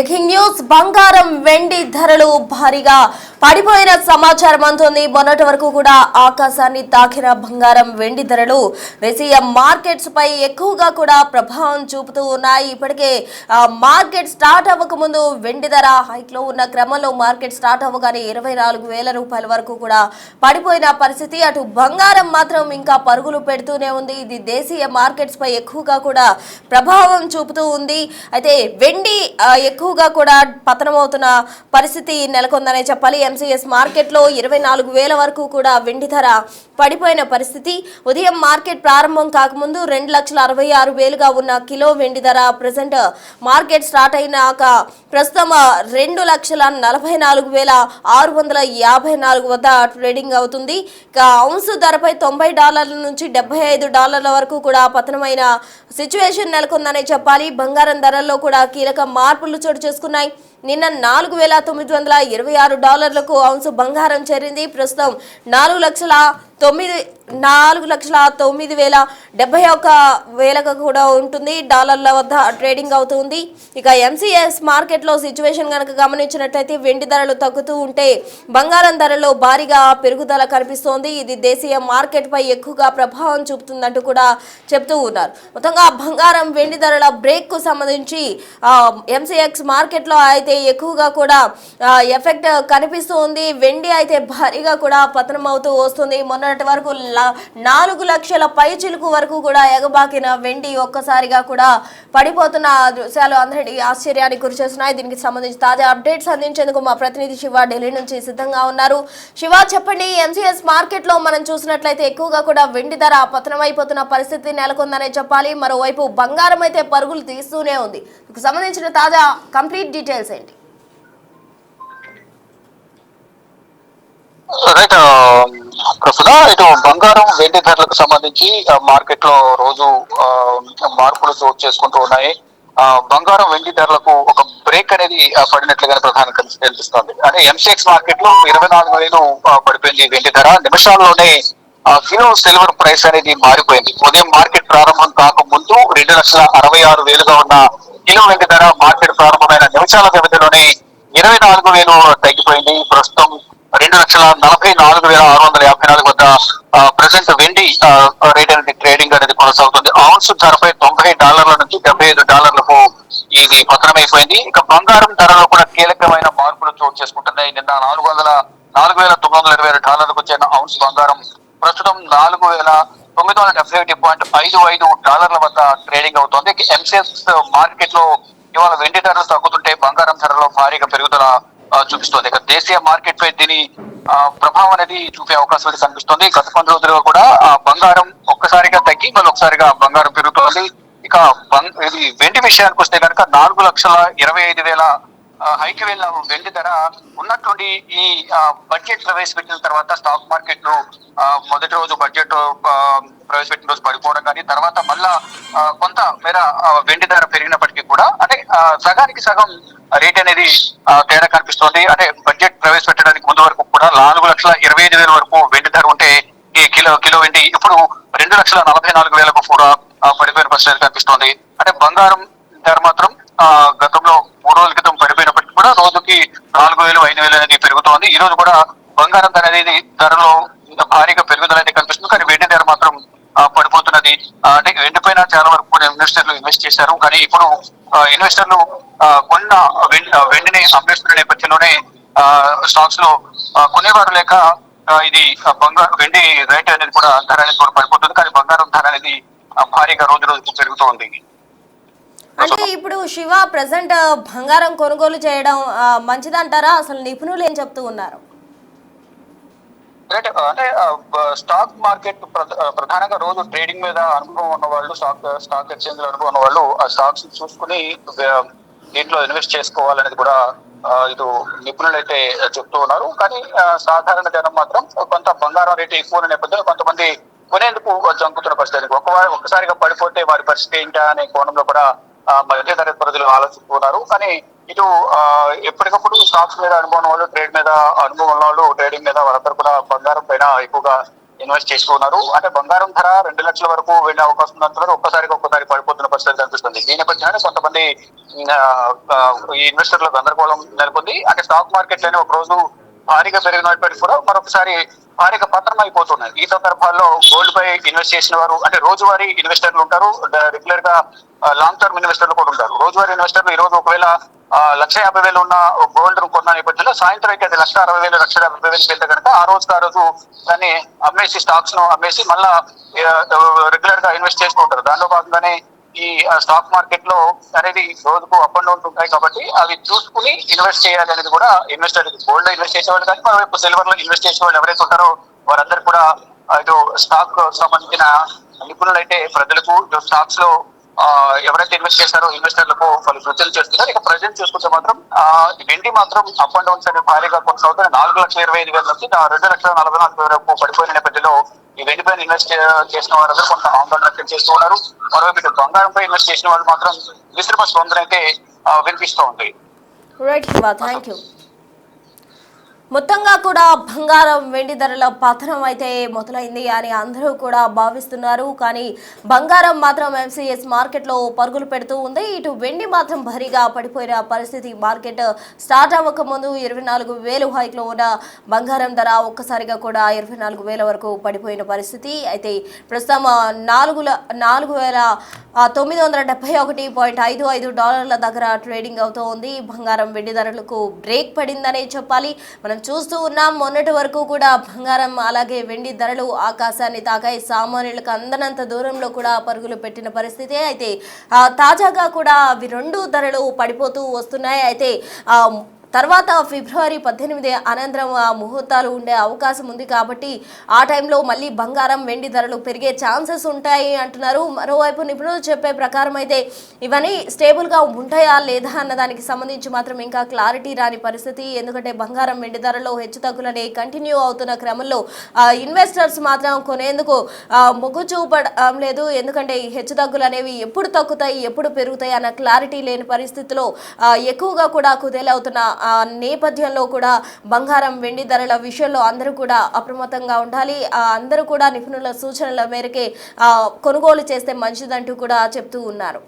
Breaking news బంగారం వెండి ధరలు భారీగా పడిపోయిన సమాచారం అందుతుంది. మొన్నటి వరకు కూడా ఆకాశాన్ని తాకిన బంగారం వెండి ధరలు దేశీయ మార్కెట్స్ పై ఎక్కువగా కూడా ప్రభావం చూపుతూ ఉన్నాయి. ఇప్పటికే మార్కెట్ స్టార్ట్ అవ్వక ముందు వెండి ధర హైక్ లో ఉన్న క్రమంలో మార్కెట్ స్టార్ట్ అవ్వగానే 24,000 రూపాయల వరకు కూడా పడిపోయిన పరిస్థితి. అటు బంగారం మాత్రం ఇంకా పరుగులు పెడుతూనే ఉంది. ఇది దేశీయ మార్కెట్స్ పై ఎక్కువగా కూడా ప్రభావం చూపుతూ ఉంది. అయితే వెండి ఎక్కువగా కూడా పతనమవుతున్న పరిస్థితి నెలకొందనే చెప్పాలి. ఎంసీఎస్ మార్కెట్లో 24,000 వరకు కూడా వెండి ధర పడిపోయిన పరిస్థితి. ఉదయం మార్కెట్ ప్రారంభం కాకముందు 2,66,000గా ఉన్న కిలో వెండి ధర ప్రెసెంట్ మార్కెట్ స్టార్ట్ అయినాక ప్రస్తుతం 2,44,654 వద్ద ట్రేడింగ్ అవుతుంది. ఇక ఔన్స్ ధరపై $90 నుంచి $75 వరకు కూడా పతనమైన సిచ్యువేషన్ నెలకొందనే చెప్పాలి. బంగారం ధరల్లో కూడా కీలక మార్పులు చోటు చేసుకున్నాయి. నిన్న $4,926 ఔన్స్ బంగారం చేరింది. ప్రస్తుతం 4,09,71 కూడా ఉంటుంది. డాలర్ల వద్ద ట్రేడింగ్ అవుతుంది. ఇక ఎంసీఎస్ మార్కెట్లో సిచ్యువేషన్ కనుక గమనించినట్లయితే వెండి ధరలు తగ్గుతూ ఉంటే బంగారం ధరలో భారీగా పెరుగుదల కనిపిస్తోంది. ఇది దేశీయ మార్కెట్ పై ఎక్కువగా ప్రభావం చూపుతుందంటూ కూడా చెప్తూ ఉన్నారు. మొత్తంగా బంగారం వెండి ధరల బ్రేక్ కు సంబంధించి ఎంసీఎక్స్ మార్కెట్ లో అయితే ఎక్కువగా కూడా ఎఫెక్ట్ కనిపిస్తూ ఉంది. వెండి అయితే భారీగా కూడా పతనం అవుతూ వస్తుంది. మొన్నటి వరకు 4 లక్షల పైచిలుకు వరకు కూడా ఎగబాకిన వెండి ఒక్కసారిగా కూడా పడిపోతున్న దృశ్యాలు అందరి ఆశ్చర్యానికి గురిచేస్తున్నాయి. దీనికి సంబంధించి తాజా అప్డేట్స్ అందించేందుకు మా ప్రతినిధి శివ ఢిల్లీ నుంచి సిద్ధంగా ఉన్నారు. శివ, చెప్పండి, ఎంసీఎస్ మార్కెట్ లో మనం చూసినట్లయితే ఎక్కువగా కూడా వెండి ధర పతనమైపోతున్న పరిస్థితి నెలకొందనే చెప్పాలి. మరోవైపు బంగారం అయితే పరుగులు తీస్తూనే ఉంది. దీనికి సంబంధించిన తాజా కంప్లీట్ డీటెయిల్స్ ఏంటి? రైట్ ప్రస్తుత ఇటు బంగారం వెండి ధరలకు సంబంధించి మార్కెట్ లో రోజు మార్పులు చోటు చేసుకుంటూ ఉన్నాయి. బంగారం వెండి ధరలకు ఒక బ్రేక్ అనేది పడినట్లుగానే ప్రధానంగా కనిపిస్తోంది. అంటే ఎంసీఎక్స్ మార్కెట్ లో 24,000 పడిపోయింది వెండి ధర. నిమిషాల్లోనే కిలో సిల్వర్ ప్రైస్ అనేది మారిపోయింది. ఉదయం మార్కెట్ ప్రారంభం కాకముందు 2,66,000గా ఉన్న కిలో వెండి ధర మార్కెట్ ప్రారంభమైన నిమిషాల వ్యవధిలోనే 24,000 తగ్గిపోయింది. ప్రస్తుతం 2,44,654 వద్ద ప్రెసెంట్ వెండి రేట్ అనేది ట్రేడింగ్ అనేది కొనసాగుతుంది. ఔన్స్ ధరపై $90 నుంచి $75లకు ఇది పతనమైపోయింది. ఇక బంగారం ధరలో కూడా కీలకమైన మార్పులు చోటు చేసుకుంటున్నాయి. నిన్న $4,927కు చేరిన ఔన్స్ బంగారం ప్రస్తుతం $4,971.55 వద్ద ట్రేడింగ్ అవుతోంది. ఎంసీఎక్స్ మార్కెట్ లో ఇవాళ వెండి ధరలు తగ్గుతుంటే బంగారం ధరలో భారీగా పెరుగుదల చూపిస్తోంది. ఇక దేశీయ మార్కెట్ పై దీని ప్రభావం అనేది చూపే అవకాశం అయితే కనిపిస్తోంది. గత కొన్ని రోజులుగా కూడా బంగారం ఒక్కసారిగా తగ్గి మళ్ళీ ఒకసారిగా బంగారం పెరుగుతోంది. ఇక ఇది వెండి విషయానికి వస్తే కనుక 4,25,000 హైకి వెళ్ళిన వెండి ధర ఉన్నట్టుండి ఈ బడ్జెట్ ప్రవేశపెట్టిన తర్వాత స్టాక్ మార్కెట్ లో మొదటి రోజు బడ్జెట్ ప్రవేశపెట్టిన రోజు పడిపోవడం కానీ తర్వాత మళ్ళా కొంత మేర వెండి ధర పెరిగినప్పటికీ కూడా అంటే సగానికి సగం రేట్ అనేది తేడా కనిపిస్తోంది. అంటే బడ్జెట్ ప్రవేశపెట్టడానికి ముందు వరకు కూడా 4,25,000 వరకు వెండి ధర ఉంటే ఈ కిలో వెండి ఇప్పుడు 2,44,000కు కూడా పడిపోయిన పరిస్థితి కనిపిస్తోంది. అంటే బంగారం ధర మాత్రం గతంలో 3 రోజుల క్రితం పడిపోయినప్పటికీ కూడా రోజుకి 4,000, 5,000 అనేది పెరుగుతోంది. ఈ రోజు కూడా బంగారం ధర అనేది ధరలో భారీగా పెరుగుదల అయితే కనిపిస్తుంది. కానీ వెండి ధర మాత్రం పడిపోతున్నది. అంటే వెండి పైన చాలా వరకు కూడా ఇన్వెస్టర్లు ఇన్వెస్ట్ చేశారు. కానీ ఇప్పుడు ఇన్వెస్టర్లు కొన్న వెండిని అమ్మేస్తున్న నేపథ్యంలోనే స్టాక్స్ లో కొనేవారు లేక ఇది వెండి రేట్ అనేది కూడా ధర అనేది కూడా పడిపోతుంది. కానీ బంగారం ధర అనేది భారీగా రోజు రోజుకు పెరుగుతూ ఉంది. అంటే ఇప్పుడు శివ, ప్రెసెంట్ బంగారం కొనుగోలు చేయడం మంచిదంటారా? అసలు నిపుణులు ఏం చెప్తూ ఉన్నారు? అంటే స్టాక్ మార్కెట్ ప్రధానంగా రోజు ట్రేడింగ్ మీద అనుభవం ఉన్న వాళ్ళు, స్టాక్ ఎక్స్చేంజ్ అనుభవం ఉన్న వాళ్ళు ఆ స్టాక్స్ చూసుకుని దీంట్లో ఇన్వెస్ట్ చేసుకోవాలనేది కూడా ఇటు నిపుణులు అయితే చెప్తూ ఉన్నారు. కానీ సాధారణ జనం మాత్రం కొంత బంగారం రేటు ఎక్కువ ఉన్న నేపథ్యంలో కొంతమంది కొనేందుకు జంకుతున్న పరిస్థితి. ఒక్కసారిగా పడిపోతే వారి పరిస్థితి ఏంటా అనే కోణంలో కూడా మధ్య తరగతి ప్రజలు ఆలోచిస్తున్నారు. కానీ ఇటు ఎప్పటికప్పుడు స్టాక్స్ మీద అనుభవం వాళ్ళు, ట్రేడ్ మీద అనుభవం ఉన్న వాళ్ళు, ట్రేడింగ్ మీద వాళ్ళందరూ కూడా బంగారం పైన ఎక్కువగా ఇన్వెస్ట్ చేసుకున్నారు. అంటే బంగారం ధర 2 లక్షల వరకు వెళ్లే అవకాశం ఉన్నంత ఒక్కసారి పడిపోతున్న పరిస్థితి కనిపిస్తుంది. దీని నేపథ్యంలో కొంతమంది ఈ ఇన్వెస్టర్లకు గందరగోళం నెలకొంది. అంటే స్టాక్ మార్కెట్ లోనే ఒక రోజు భారీగా పెరిగినప్పటికీ కూడా మరొకసారి భారీగా పతనం అయిపోతున్నాయి. ఈ సందర్భాల్లో గోల్డ్ పై ఇన్వెస్ట్ చేసిన వారు అంటే రోజువారీ ఇన్వెస్టర్లు ఉంటారు, రెగ్యులర్ గా లాంగ్ టర్మ్ ఇన్వెస్టర్లు కూడా ఉంటారు. రోజువారీ ఇన్వెస్టర్లు ఈ రోజు ఒకవేళ 1,50,000 ఉన్న గోల్డ్ కొన్న నేపథ్యంలో సాయంత్రం అయితే అది 1,60,000 1,50,000 వెళ్తే కనుక ఆ రోజు దాన్ని అమ్మేసి స్టాక్స్ ను అమ్మేసి మళ్ళా రెగ్యులర్ గా ఇన్వెస్ట్ చేస్తూ ఉంటారు. దానిలో భాగంగానే ఈ స్టాక్ మార్కెట్ లో అనేది రోజుకు అప్ అండ్ డౌన్స్ ఉంటాయి కాబట్టి అవి చూసుకుని ఇన్వెస్ట్ చేయాలి అనేది కూడా ఇన్వెస్టర్ గోల్డ్ లో ఇన్వెస్ట్ చేసేవాళ్ళు కానీ మరోవైపు సిల్వర్ లో ఇన్వెస్ట్ చేసే వాళ్ళు ఎవరైతే ఉంటారో వారందరూ కూడా ఇటు స్టాక్ సంబంధించిన నిపుణులు అయితే ప్రజలకు స్టాక్స్ లో ఎవరైతే ఇన్వెస్ట్ చేస్తారో ఇన్వెస్టర్లకు వాళ్ళు సూచనలు చేస్తున్నారు. ఇక ప్రజెంట్ చూసుకుంటే మాత్రం వెండి మాత్రం అప్ అండ్ డౌన్స్ అనేది భారీగా కొనసాగుతుంది. 4,25,000 నుంచి 2,44,000 వరకు పడిపోయిన నేపథ్యంలో ఈ వెండి పైన ఇన్వెస్ట్ చేసిన వారందరూ కొంత ఆందోళన వ్యక్తం చేస్తూ ఉన్నారు. మరోవైపు ఇటు బంగారంపై ఇన్వెస్ట్ చేసిన వాళ్ళు మాత్రం మిశ్రమ స్పందన అయితే వినిపిస్తూ ఉంది. Right Shiva, thank you. మొత్తంగా కూడా బంగారం వెండి ధరల పతనం అయితే మొదలైంది అని అందరూ కూడా భావిస్తున్నారు. కానీ బంగారం మాత్రం ఎంసీఎస్ మార్కెట్లో పరుగులు పెడుతూ ఉంది. ఇటు వెండి మాత్రం భారీగా పడిపోయిన పరిస్థితి. మార్కెట్ స్టార్ట్ అవ్వక ముందు 24,000 హైక్లో ఉన్న బంగారం ధర ఒక్కసారిగా కూడా 24,000 వరకు పడిపోయిన పరిస్థితి. అయితే ప్రస్తుతం $4,971.55 దగ్గర ట్రేడింగ్ అవుతూ ఉంది. బంగారం వెండి ధరలకు బ్రేక్ పడిందనే చెప్పాలి. మనం చూస్తూ ఉన్నాం. మొన్నటి వరకు కూడా బంగారం అలాగే వెండి ధరలు ఆకాశాన్ని తాకాయి. సామాన్యులకు అందనంత దూరంలో కూడా పరుగులు పెట్టిన పరిస్థితి. అయితే తాజాగా కూడా అవి రెండు ధరలు పడిపోతూ వస్తున్నాయి. అయితే తర్వాత ఫిబ్రవరి 18 అనంతరం ముహూర్తాలు ఉండే అవకాశం ఉంది కాబట్టి ఆ టైంలో మళ్ళీ బంగారం వెండి ధరలు పెరిగే ఛాన్సెస్ ఉంటాయి అంటున్నారు. మరోవైపు నిపుణులు చెప్పే ప్రకారం అయితే ఇవన్నీ స్టేబుల్గా ఉంటాయా లేదా అన్న దానికి సంబంధించి మాత్రం ఇంకా క్లారిటీ రాని పరిస్థితి. ఎందుకంటే బంగారం వెండి ధరలో హెచ్చుతగ్గులనే కంటిన్యూ అవుతున్న క్రమంలో ఇన్వెస్టర్స్ మాత్రం కొనేందుకు మొగ్గు చూపడం లేదు. ఎందుకంటే ఈ హెచ్చుతగ్గులు అనేవి ఎప్పుడు తగ్గుతాయి ఎప్పుడు పెరుగుతాయి అన్న క్లారిటీ లేని పరిస్థితిలో ఎక్కువగా కూడా కుదేలవుతున్న నేపథ్యంలో కూడా బంగారం వెండి ధరల విషయంలో అందరూ కూడా అప్రమత్తంగా ఉండాలి. అందరూ కూడా నిపుణుల సూచనల మేరకే కొనుగోలు చేస్తే మంచిదంటూ కూడా చెప్తూ ఉన్నారు.